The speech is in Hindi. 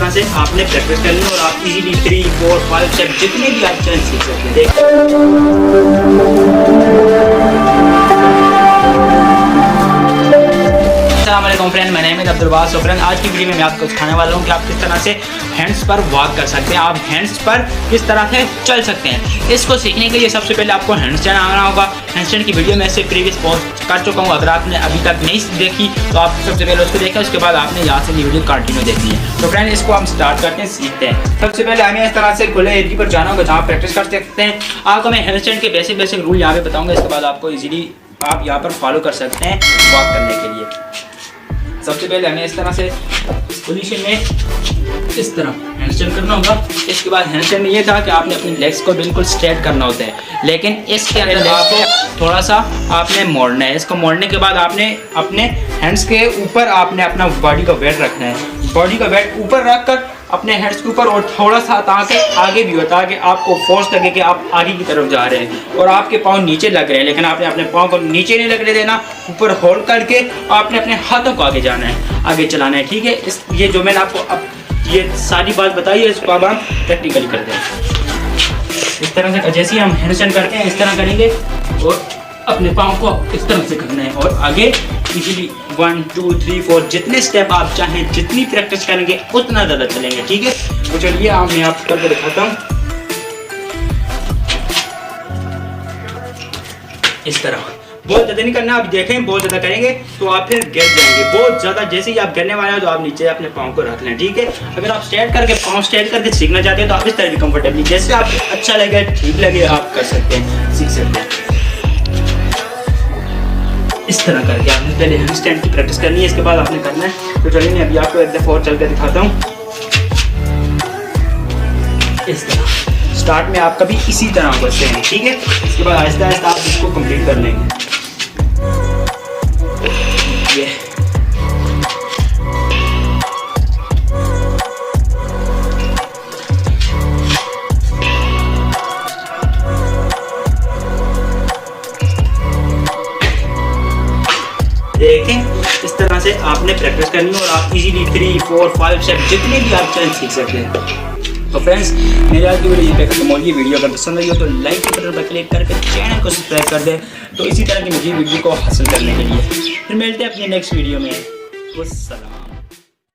तरह से आपने प्रैक्टिस करनी है और आप इजीली 3, 4, 5 स्टेप जितने भी आप चल सीख सकते हैं। अस्सलामुअलैकुम फ्रेंड, मैं नेम अब्दुल बास। फ्रेंड, आज की वीडियो में मैं आपको सिखाने वाला हूँ कि आप किस तरह से हैंड्स पर वॉक कर सकते हैं, आप हैंड्स पर किस तरह से चल सकते हैं। इसको सीखने के लिए सबसे पहले आपको हैंडस्टैंड आना होगा। हैंडस्टैंड की वीडियो मैं से प्रीवियस पोस्ट कर चुका हूँ, अगर आपने अभी तक नहीं देखी तो आप सबसे पहले उसको देखा, उसके बाद आपने यहाँ से वीडियो कंटिन्यू देखनी है। तो फ्रेंड, इसको हम स्टार्ट करते हैं, सीखते हैं। सबसे पहले हमें इस तरह से खुले एरिया पर जाना होगा जहाँ प्रैक्टिस कर सकते हैं। आपको मैं हैंडस्टैंड के बेसिक रूल यहाँ पे बताऊँगा, इसके बाद आपको ईजिली आप यहाँ पर फॉलो कर सकते हैं वॉक करने के लिए। सबसे पहले हमें इस तरह से इस पोजीशन में इस तरह हैंडस्टैंड करना होगा। इसके बाद हैंडस्टैंड में ये था कि आपने अपने लेग्स को बिल्कुल स्ट्रेट करना होता है, लेकिन इसके अंदर आपको थोड़ा सा आपने मोड़ना है। इसको मोड़ने के बाद आपने अपने हैंड्स के ऊपर आपने अपना बॉडी का वेट रखना है। बॉडी का वेट ऊपर रख कर अपने हेड्स के ऊपर और थोड़ा सा ताकि आगे भी हो, ताकि आपको फोर्स लगे कि आप आगे की तरफ जा रहे हैं और आपके पाँव नीचे लग रहे हैं, लेकिन आपने अपने पाँव को नीचे नहीं लगने देना। ऊपर होल्ड करके आपने अपने हाथों को आगे जाना है, आगे चलाना है। ठीक है, ये जो मैंने आपको अब ये सारी बात बताई है, इसको अब हम प्रैक्टिकली करते हैं। इस तरह से जैसे ही हम हैंडस्टैंड करते हैं इस तरह करेंगे और अपने पाँव को इस तरह से करना है और आगे इजीली 1, 2, 3, 4 जितने स्टेप आप चाहें, जितनी प्रैक्टिस करेंगे उतना ज़्यादा चलेंगे। ठीक है, तो चलिए मैं आपको करके दिखाता हूँ। इस तरह बहुत ज़्यादा नहीं करना, आप देखें बहुत ज़्यादा करेंगे तो आप फिर गिर जाएंगे बहुत ज़्यादा। जैसे ही आप गिरने वाले हो तो आप नीचे अपने पाँव को रख लें। ठीक है, अगर आप स्ट्रेट करके पाँव स्ट्रेट करके सीखना चाहते हैं तो आप इस तरह भी कंफर्टेबली जैसे आप अच्छा लगे, ठीक लगे, आप कर सकते हैं, सीख सकते हैं। इस तरह करके आपने पहले हैंडस्टैंड की प्रैक्टिस करनी है, इसके बाद आपने करना है। तो चलिए मैं अभी आपको एक दफ़ा और चल कर दिखाता हूँ। इस तरह स्टार्ट में आपका भी इसी तरह बचते हैं। ठीक है, इसके बाद आहिस्ता आहिस्ता आप इसको कंप्लीट कर लेंगे। ये देखें, इस तरह से आपने प्रैक्टिस करनी है और आप इजीली 3, 4, 5 स्टेप जितने भी आप चल सीख सकते हैं। तो फ्रेंड्स, मेरी आज की वीडियो पे खत्म होगी। वीडियो अगर पसंद आई हो तो लाइक के बटन पर क्लिक करके चैनल को सब्सक्राइब कर दें, तो इसी तरह की मुझे वीडियो को हासिल करने के लिए। फिर मिलते हैं अपनी नेक्स्ट वीडियो में। वस्सलाम।